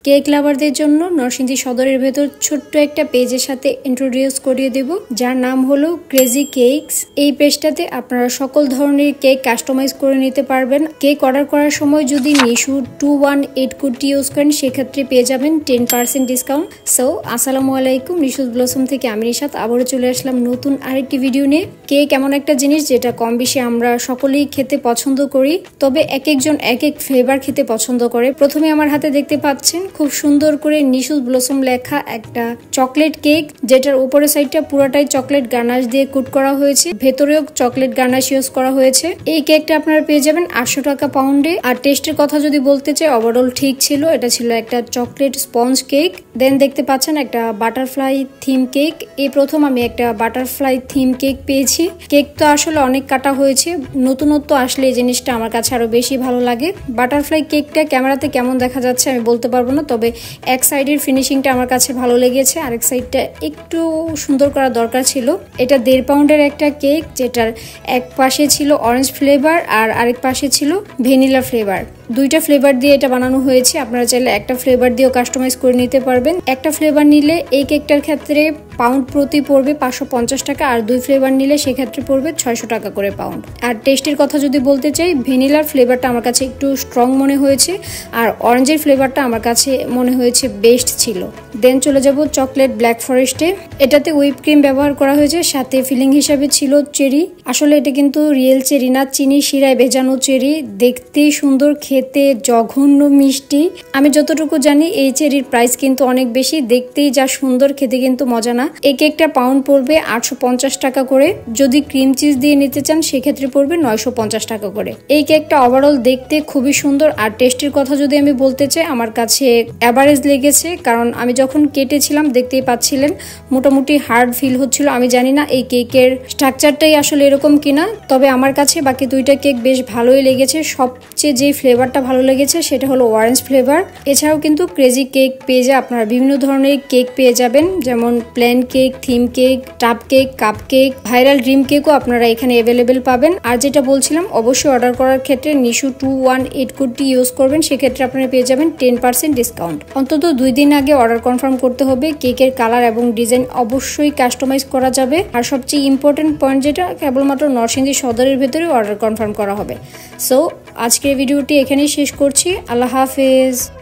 Cake লাভারদের জন্য নরসিংদী সদরের ভেতর ছোট্ট একটা পেজের সাথে ইন্ট্রোডিউস করিয়ে দেব, যার নাম হলো ক্রেজি কেকস। এই পেজটাতে আপনারা সকল ধরনের কেক কাস্টমাইজ করে নিতে পারবেন। কেক অর্ডার করার সময় যদি নিশু 218 কোডটি ইউজ করেন সেক্ষেত্রে পেয়ে যাবেন 10% ডিসকাউন্ট। সো আসসালামু আলাইকুম, নিশুদ ব্লসম থেকে আমি নিশাত আবারও চলে আসলাম নতুন আরেকটি ভিডিও নিয়ে। কেক এমন একটা জিনিস যেটা কম বেশি আমরা সকলেই খেতে পছন্দ করি, তবে এক একজন এক এক ফ্লেভার খেতে পছন্দ করে। প্রথমে আমার হাতে দেখতে পাচ্ছেন খুব সুন্দর করে নিশুদ ব্লসম লেখা একটা চকলেট কেক, যেটার উপরের সাইডটা পুরোটাই চকলেট গার্নাশ দিয়ে কুট করা হয়েছে, ভেতরেও চকলেট গার্নাশ ইউজ করা হয়েছে। এই কেকটা আপনারা পেয়ে যাবেন 800 টাকা পাউন্ডে। আর টেস্টের কথা যদি বলতে চাই, ওভারঅল ঠিক ছিল। এটা ছিল একটা চকলেট স্পঞ্জ কেক। দেন দেখতে পাচ্ছেন একটা বাটারফ্লাই থিম কেক। এই প্রথম আমি একটা বাটারফ্লাই থিম কেক পেয়েছি। কেক তো আসলে অনেক কাটা হয়েছে, নতুনত্ব আসলে এই জিনিসটা আমার কাছে আরো বেশি ভালো লাগে। বাটারফ্লাই কেকটা ক্যামেরাতে কেমন দেখা যাচ্ছে আমি বলতে পারবো না, তবে এক সাইডের ফিনিশিংটা আমার কাছে ভালো লেগেছে, আরেক সাইডটা একটু সুন্দর করা দরকার ছিল। এটা 1.5 পাউন্ডের একটা কেক, যেটার এক পাশে ছিল অরেঞ্জ ফ্লেভার আর আরেক পাশে ছিল ভ্যানিলা ফ্লেভার। দুইটা ফ্লেভার দিয়ে এটা বানানো হয়েছে। আপনারা চাইলে একটা ফ্লেভার দিয়েও কাস্টমাইজ করে নিতে পারবেন। একটা ফ্লেভার নিলে এই কেকটার ক্ষেত্রে পাউন্ড প্রতি পড়বে 550 টাকা, আর 2 ফ্লেভার নিলে সেক্ষেত্রে পড়বে 600 টাকা করে পাউন্ড। আর টেস্টের কথা যদি বলতে চাই, ভ্যানিলার ফ্লেভারটা আমার কাছে একটু স্ট্রং মনে হয়েছে, আর অরেঞ্জের ফ্লেভারটা আমার কাছে মনে হয়েছে বেস্ট ছিল। দেন চলে যাব চকলেট ব্ল্যাক ফরেস্টে। এটাতে হুইপ ক্রিম ব্যবহার করা হয়েছে, সাথে ফিলিং হিসাবে ছিল চেরি। আসলে এটা কিন্তু রিয়েল চেরি না, চিনি শিরায় ভেজানো চেরি। দেখতেই সুন্দর, খেতে জঘন্য মিষ্টি। আমি যতটুকু জানি এই চেরির প্রাইস কিন্তু অনেক বেশি, দেখতেই যা সুন্দর, খেতে কিন্তু মজা না। এই কেকটা পাউন্ড পড়বে 850 টাকা করে। যদি ক্রিম চিজ দিয়ে নিতে চান সেক্ষেত্রে পড়বে 950 টাকা করে। এই কেকটা ওভারঅল দেখতে খুবই সুন্দর। আর টেস্টের কথা যদি আমি বলতে চাই, আমার কাছে অ্যাভারেজ লেগেছে, কারণ আমি যখন কেটেছিলাম দেখতেই পাচ্ছিলেন মোটামুটি হার্ড ফিল হচ্ছিল। আমি জানি না এই কেকের স্ট্রাকচারটাই আসলে এরকম কিনা, তবে আমার কাছে বাকি দুইটা কেক বেশ ভালোই লেগেছে। সবচেয়ে যে ফ্লেভারটা ভালো লেগেছে সেটা হলো অরেঞ্জ ফ্লেভার। এছাড়াও কিন্তু ক্রেজি কেক পেজে আপনারা বিভিন্ন ধরনের কেক পেয়ে যাবেন, যেমন প্লেন কেক, থিম কেক, টাপ cake, cup cake, viral dream কেকও আপনারা এখানে অ্যাভেলেবেল পাবেন। আর যেটা বলছিলাম, অবশ্যই অর্ডার করার ক্ষেত্রে নিশু 218 কোডটি ইউজ করবেন, সেক্ষেত্রে আপনারা পেয়ে যাবেন 10% ডিসকাউন্ট। অন্তত 2 দিন আগে অর্ডার কনফার্ম করতে হবে। কেকের কালার এবং ডিজাইন অবশ্যই কাস্টমাইজ করা যাবে। আর সবচেয়ে ইম্পর্টেন্ট পয়েন্ট যেটা, কেবলমাত্র নরসিংদী সদরের ভেতরে অর্ডার কনফার্ম করা হবে। সো আজকের ভিডিওটি এখানেই শেষ করছি। আল্লাহ হাফেজ।